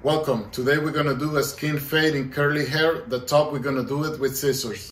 Welcome. Today we're going to do a skin fade in curly hair. The top we're going to do it with scissors.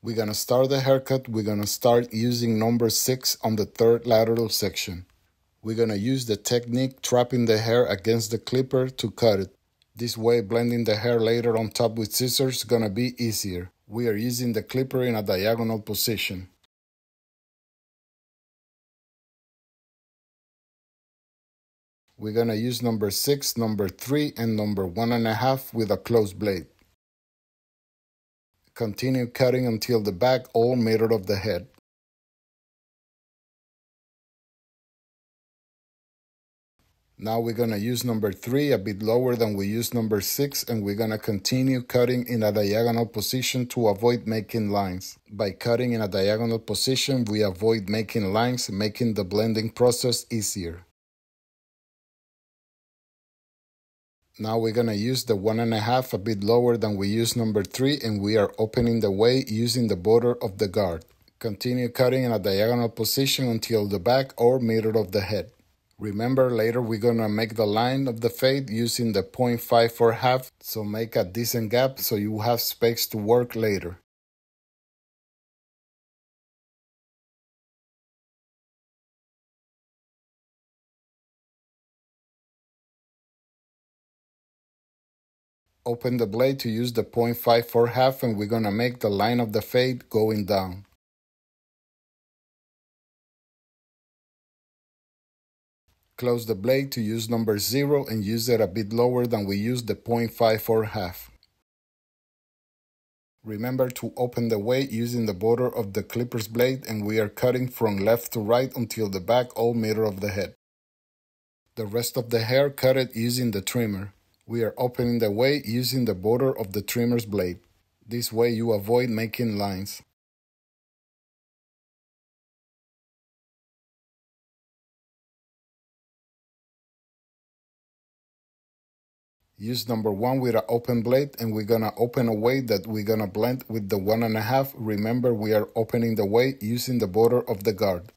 We're going to start the haircut. We're going to start using number 6 on the third lateral section. We're going to use the technique trapping the hair against the clipper to cut it. This way blending the hair later on top with scissors is going to be easier. We are using the clipper in a diagonal position. We're going to use number 6, number 3, and number 1.5 with a closed blade. Continue cutting until the back all mirror of the head. Now we're going to use number 3 a bit lower than we used number 6, and we're going to continue cutting in a diagonal position to avoid making lines. By cutting in a diagonal position, we avoid making lines, making the blending process easier. Now we're going to use the 1.5 a bit lower than we used number 3, and we are opening the way using the border of the guard. Continue cutting in a diagonal position until the back or middle of the head. Remember, later we're going to make the line of the fade using the 0.5 for half, so make a decent gap so you have space to work later. Open the blade to use the 0.5 for half, and we're going to make the line of the fade going down. Close the blade to use number 0 and use it a bit lower than we used the 0.5 for half. Remember to open the way using the border of the clipper's blade, and we are cutting from left to right until the back all middle of the head. The rest of the hair cut it using the trimmer. We are opening the way using the border of the trimmer's blade. This way you avoid making lines. Use number 1 with an open blade, and we're going to open a way that we're going to blend with the 1.5. Remember, we are opening the way using the border of the guard.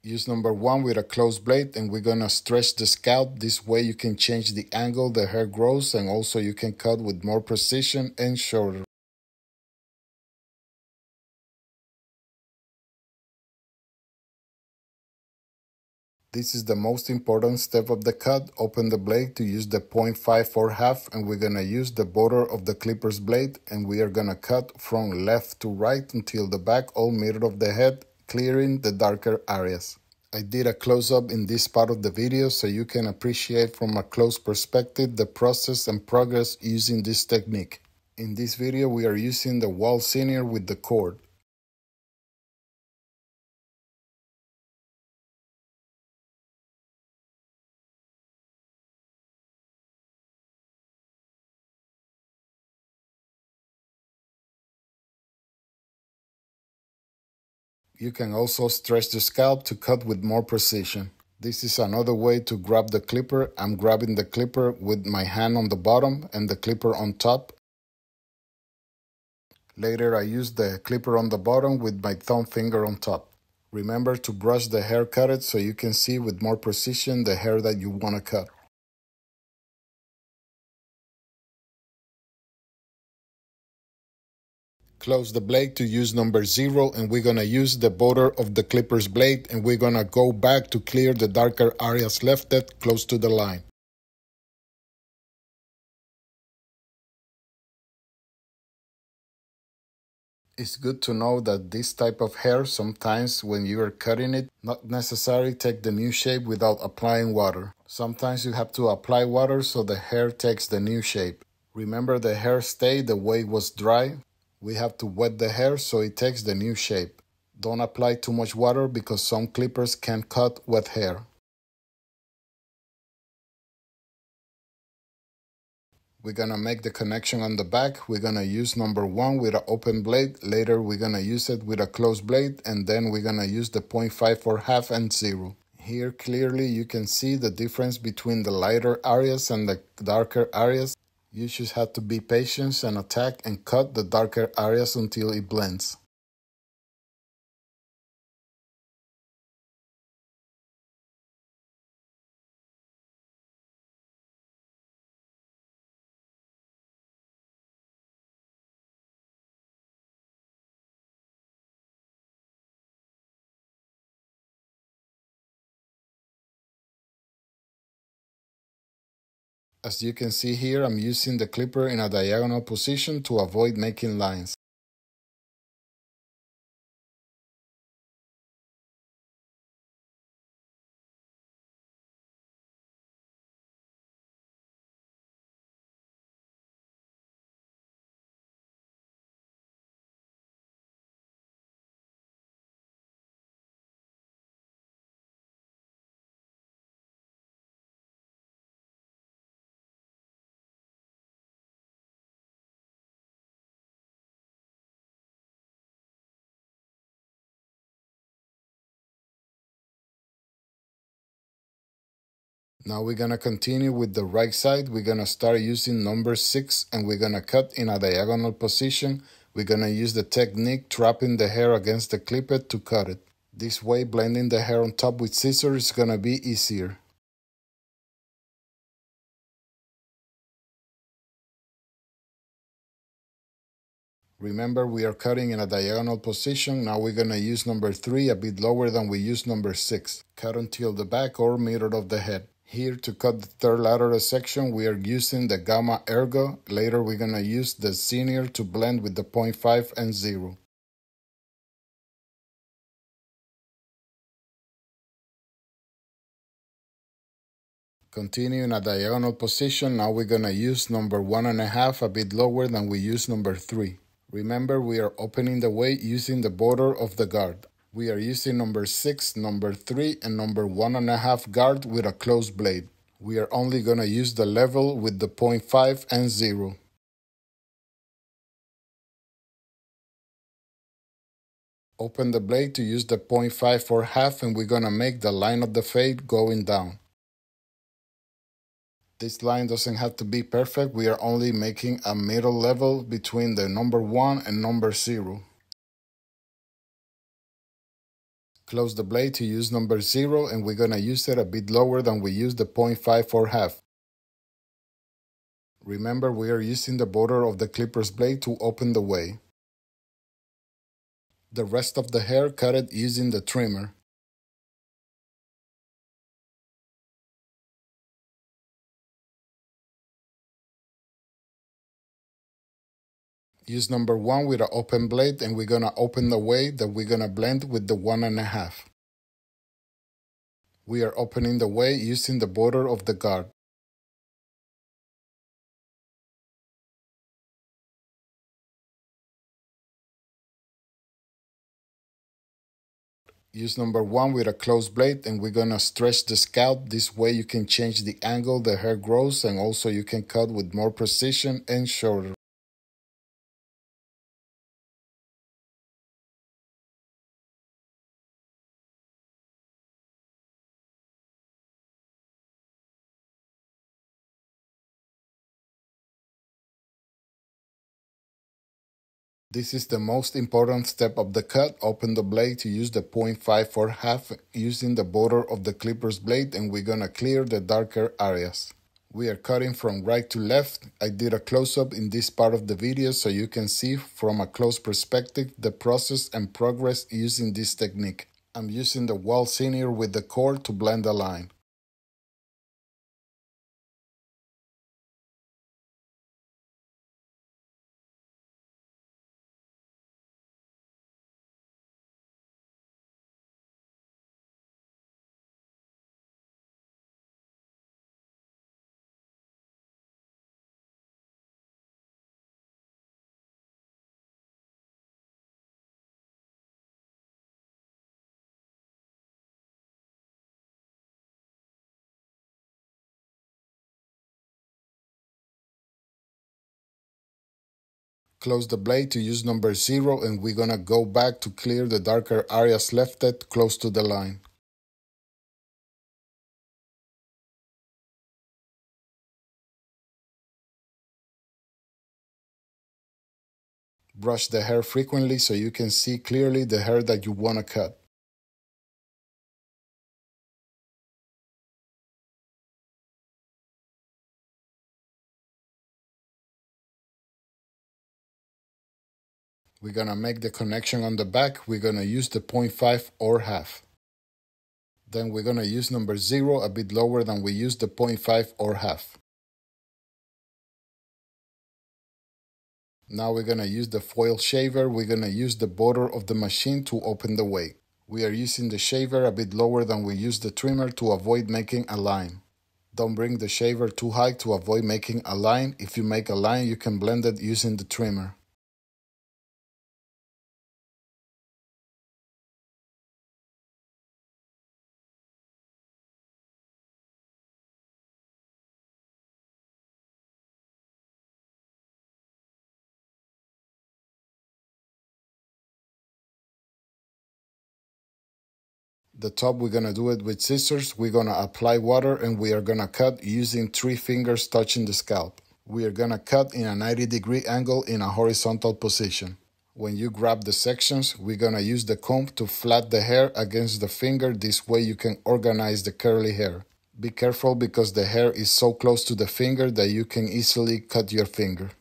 Use number 1 with a closed blade, and we're going to stretch the scalp. This way you can change the angle the hair grows, and also you can cut with more precision and shorter. This is the most important step of the cut. Open the blade to use the 0.5 for half, and we're going to use the border of the clipper's blade, and we are going to cut from left to right until the back all middle of the head, clearing the darker areas. I did a close-up in this part of the video so you can appreciate from a close perspective the process and progress using this technique. In this video we are using the Wahl Designer with the cord. You can also stretch the scalp to cut with more precision. This is another way to grab the clipper. I'm grabbing the clipper with my hand on the bottom and the clipper on top. Later I use the clipper on the bottom with my thumb finger on top. Remember to brush the hair cutted so you can see with more precision the hair that you want to cut. Close the blade to use number 0, and we're going to use the border of the clipper's blade, and we're going to go back to clear the darker areas left close to the line. It's good to know that this type of hair, sometimes when you are cutting it, not necessarily take the new shape without applying water. Sometimes you have to apply water so the hair takes the new shape. Remember, the hair stayed the way it was dry. We have to wet the hair so it takes the new shape. Don't apply too much water because some clippers can cut wet hair. We're gonna make the connection on the back. We're gonna use number 1 with an open blade. Later we're gonna use it with a closed blade, and then we're gonna use the 0.5 for half and 0. Here clearly you can see the difference between the lighter areas and the darker areas. You just have to be patient and attack and cut the darker areas until it blends. As you can see here, I'm using the clipper in a diagonal position to avoid making lines. Now we're gonna continue with the right side. We're gonna start using number 6 and we're gonna cut in a diagonal position. We're gonna use the technique trapping the hair against the clipper to cut it. This way blending the hair on top with scissors is gonna be easier. Remember, we are cutting in a diagonal position. Now we're gonna use number 3 a bit lower than we used number 6. Cut until the back or middle of the head. Here to cut the third lateral section, we are using the Gamma Ergo. Later we're gonna use the Senior to blend with the 0.5 and 0. Continue in a diagonal position. Now we're gonna use number 1.5 a bit lower than we used number 3. Remember, we are opening the way using the border of the guard. We are using number 6, number 3, and number 1.5 guard with a closed blade. We are only gonna use the level with the 0.5 and 0. Open the blade to use the 0.5 for half, and we're gonna make the line of the fade going down. This line doesn't have to be perfect. We are only making a middle level between the number 1 and number 0. Close the blade to use number 0, and we're gonna use it a bit lower than we used the 0.5 for half. Remember, we are using the border of the clipper's blade to open the way. The rest of the hair cut it using the trimmer. Use number 1 with an open blade, and we're gonna open the way that we're gonna blend with the 1.5. We are opening the way using the border of the guard. Use number 1 with a closed blade, and we're gonna stretch the scalp. This way you can change the angle the hair grows, and also you can cut with more precision and shorter. This is the most important step of the cut. Open the blade to use the 0.5 for half using the border of the clipper's blade, and we're gonna clear the darker areas. We are cutting from right to left. I did a close-up in this part of the video so you can see from a close perspective the process and progress using this technique. I'm using the Wahl Senior with the cord to blend the line. Close the blade to use number 0 and we're gonna go back to clear the darker areas left close to the line. Brush the hair frequently so you can see clearly the hair that you want to cut. We're going to make the connection on the back. We're going to use the 0.5 or half. Then we're going to use number 0 a bit lower than we used the 0.5 or half. Now we're going to use the foil shaver. We're going to use the border of the machine to open the way. We are using the shaver a bit lower than we use the trimmer to avoid making a line. Don't bring the shaver too high to avoid making a line. If you make a line, you can blend it using the trimmer. The top, we're going to do it with scissors. We're going to apply water and we are going to cut using 3 fingers touching the scalp. We are going to cut in a 90-degree angle in a horizontal position. When you grab the sections, we're going to use the comb to flat the hair against the finger. This way you can organize the curly hair. Be careful because the hair is so close to the finger that you can easily cut your finger.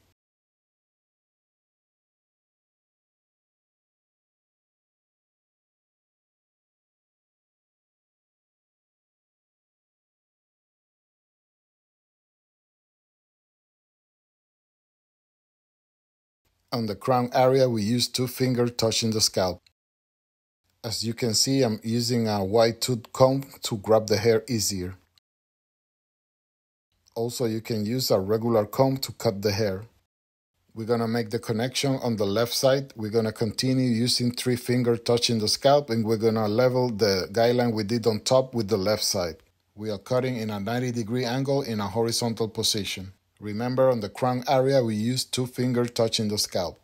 On the crown area, we use 2 fingers touching the scalp. As you can see, I'm using a wide tooth comb to grab the hair easier. Also, you can use a regular comb to cut the hair. We're going to make the connection on the left side. We're going to continue using 3 fingers touching the scalp and we're going to level the guideline we did on top with the left side. We are cutting in a 90-degree angle in a horizontal position. Remember, on the crown area, we use 2 fingers touching the scalp.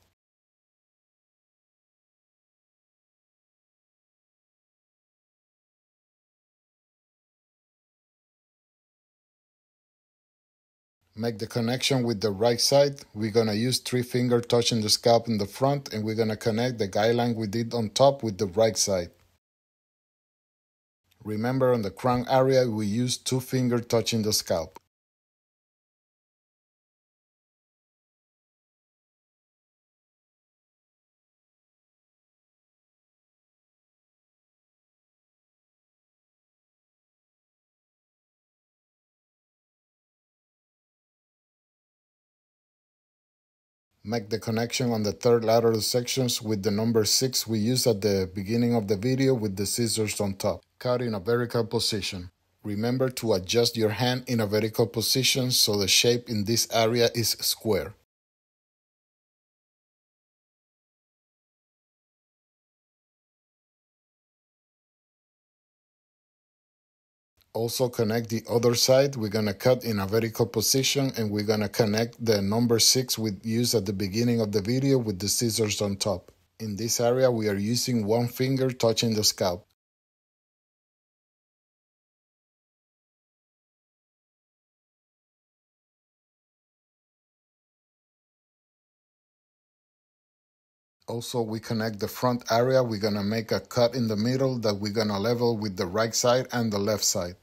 Make the connection with the right side. We're going to use 3 fingers touching the scalp in the front and we're going to connect the guideline we did on top with the right side. Remember, on the crown area, we use 2 fingers touching the scalp. Make the connection on the third lateral sections with the number 6 we used at the beginning of the video with the scissors on top. Cut in a vertical position. Remember to adjust your hand in a vertical position so the shape in this area is square. Also connect the other side. We're going to cut in a vertical position and we're going to connect the number 6 we used at the beginning of the video with the scissors on top. In this area, we are using 1 finger touching the scalp. Also, we connect the front area. We're going to make a cut in the middle that we're going to level with the right side and the left side.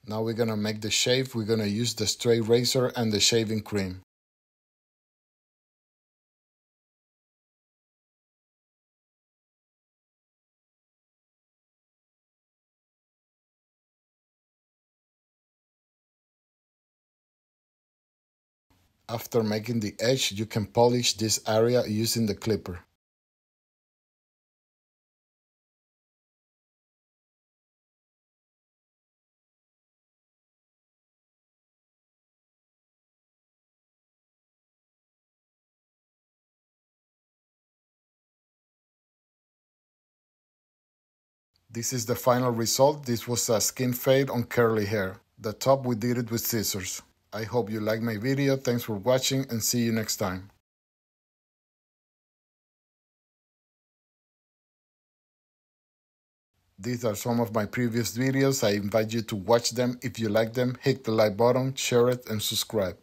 Now we're going to make the shave. We're going to use the straight razor and the shaving cream. After making the edge, you can polish this area using the clipper. This is the final result. This was a skin fade on curly hair. The top we did it with scissors. I hope you liked my video. Thanks for watching and see you next time. These are some of my previous videos. I invite you to watch them. If you like them, hit the like button, share it, and subscribe.